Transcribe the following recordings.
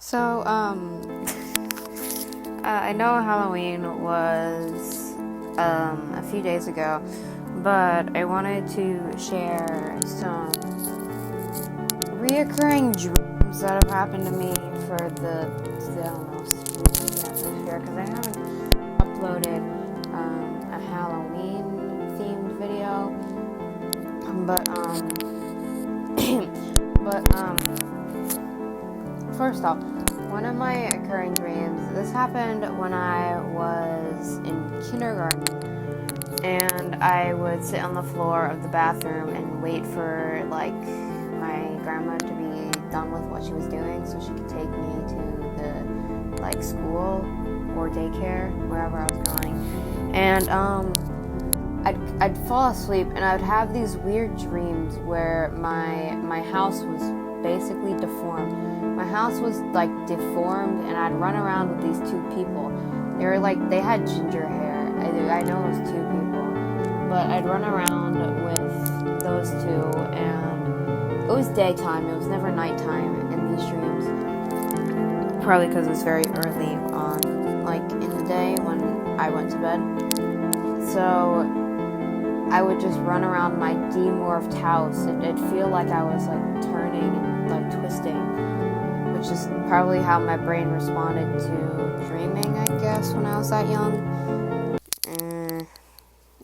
So, I know Halloween was a few days ago, but I wanted to share some reoccurring dreams that have happened to me for the I don't know, this year, because I haven't uploaded a Halloween themed video, but first off, one of my occurring dreams, this happened when I was in kindergarten, and I would sit on the floor of the bathroom and wait for, my grandma to be done with what she was doing so she could take me to the, school or daycare, wherever I was going, and, I'd fall asleep, and I would have these weird dreams where my house was basically deformed. My house was deformed, and I'd run around with these two people. They had ginger hair. I know it was two people, but I'd run around with those two, and it was daytime. It was never nighttime in these dreams. Probably because it was very early on, in the day when I went to bed. So I would just run around my demorphed house. It'd feel like I was turning and twisting, which is probably how my brain responded to dreaming, I guess, when I was that young.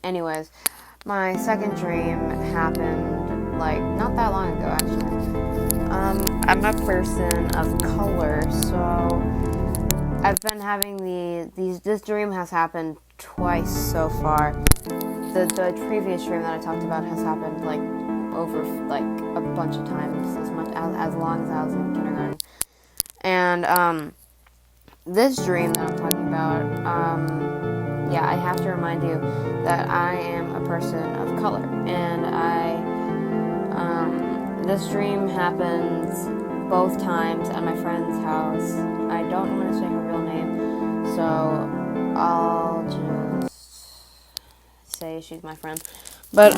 Anyways, my second dream happened, not that long ago, actually. I'm a person of color, so I've been having this dream has happened twice so far. The previous dream that I talked about has happened, over, a bunch of times, as long as I was in kindergarten. And, this dream that I'm talking about, I have to remind you that I am a person of color, and this dream happens both times at my friend's house. I don't want to say her real name, so I'll just say she's my friend. But,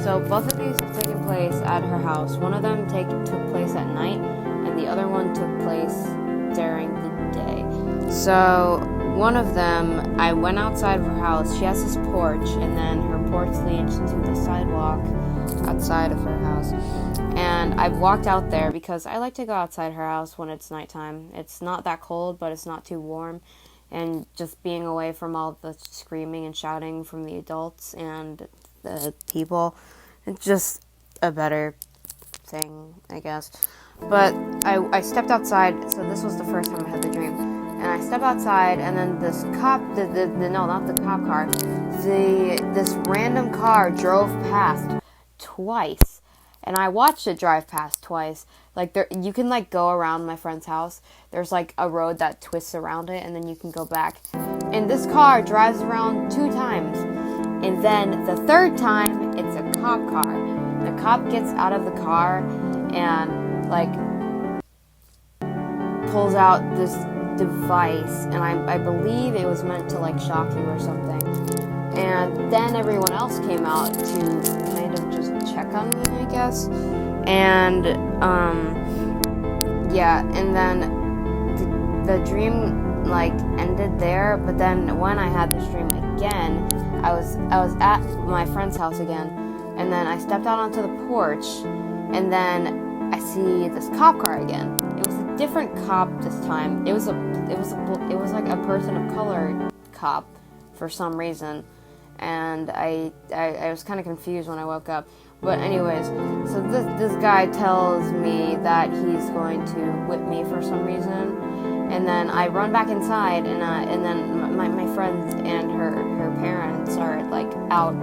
so both of these have taken place at her house. One of them took place at night, and the other one took place during the day. So one of them, I went outside of her house. She has this porch, and then her porch leads to the sidewalk outside of her house. And I walked out there because I like to go outside her house when it's nighttime. It's not that cold, but it's not too warm. And just being away from all the screaming and shouting from the adults and the people, it's just a better thing, I guess. But I stepped outside, so this was the first time I had the dream. And I stepped outside, and then this cop, not the cop car, this random car drove past twice. And I watched it drive past twice. You can go around my friend's house. There's a road that twists around it, and then you can go back. And this car drives around 2 times. And then the third time, it's a cop car. The cop gets out of the car and pulls out this device, and I believe it was meant to shock you or something. And then everyone else came out to kind of just check on me, I guess. And and then the dream ended there. But then when I had this dream again, I was at my friend's house again, and then I stepped out onto the porch, and then I see this cop car again. It was a different cop this time. It was a person of color cop for some reason, and I was kind of confused when I woke up. But anyways, so this guy tells me that he's going to whip me for some reason, and then I run back inside, and then my friends and her parents are out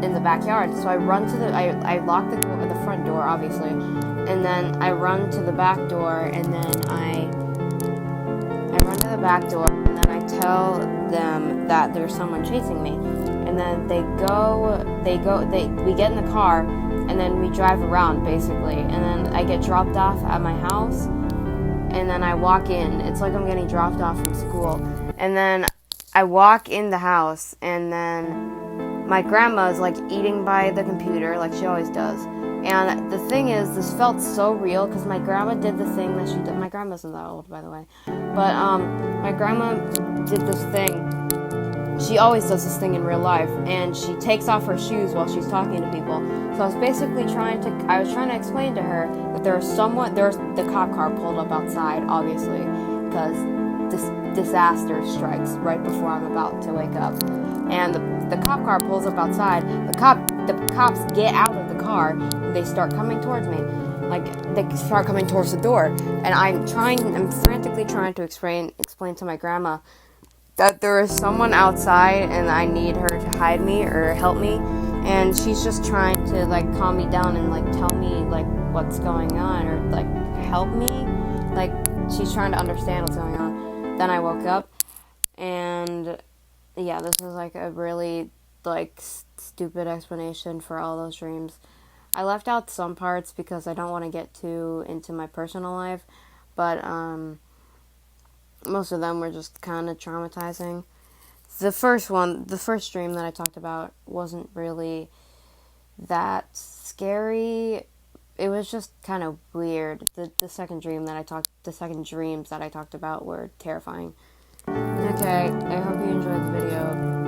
in the backyard. So I run to I lock the front door, obviously, and then I run to the back door, and then I run to the back door, and then I tell them that there's someone chasing me, and then we get in the car, and then we drive around basically, and then I get dropped off at my house, and then I walk in. It's like I'm getting dropped off from school, and then I walk in the house, and then my grandma is eating by the computer like she always does, And the thing is, this felt so real because my grandma did the thing that she did. My grandma isn't that old, by the way. But my grandma did this thing. She always does this thing in real life, and she takes off her shoes while she's talking to people. So I was basically trying to explain to her that there's the cop car pulled up outside, obviously, because this disaster strikes right before I'm about to wake up. And the cop car pulls up outside. The cops get out of the car, and they start coming towards me. Like, they start coming towards the door. And I'm frantically trying to explain to my grandma that there is someone outside and I need her to hide me or help me, and she's just trying to like calm me down and like tell me like what's going on or like help me, like she's trying to understand what's going on. Then I woke up, and yeah, this was like a really like stupid explanation for all those dreams. I left out some parts because I don't want to get too into my personal life, but most of them were just kind of traumatizing. The first dream that I talked about wasn't really that scary. It was just kind of weird. The second dreams that I talked about were terrifying. Okay, I hope you enjoyed the video.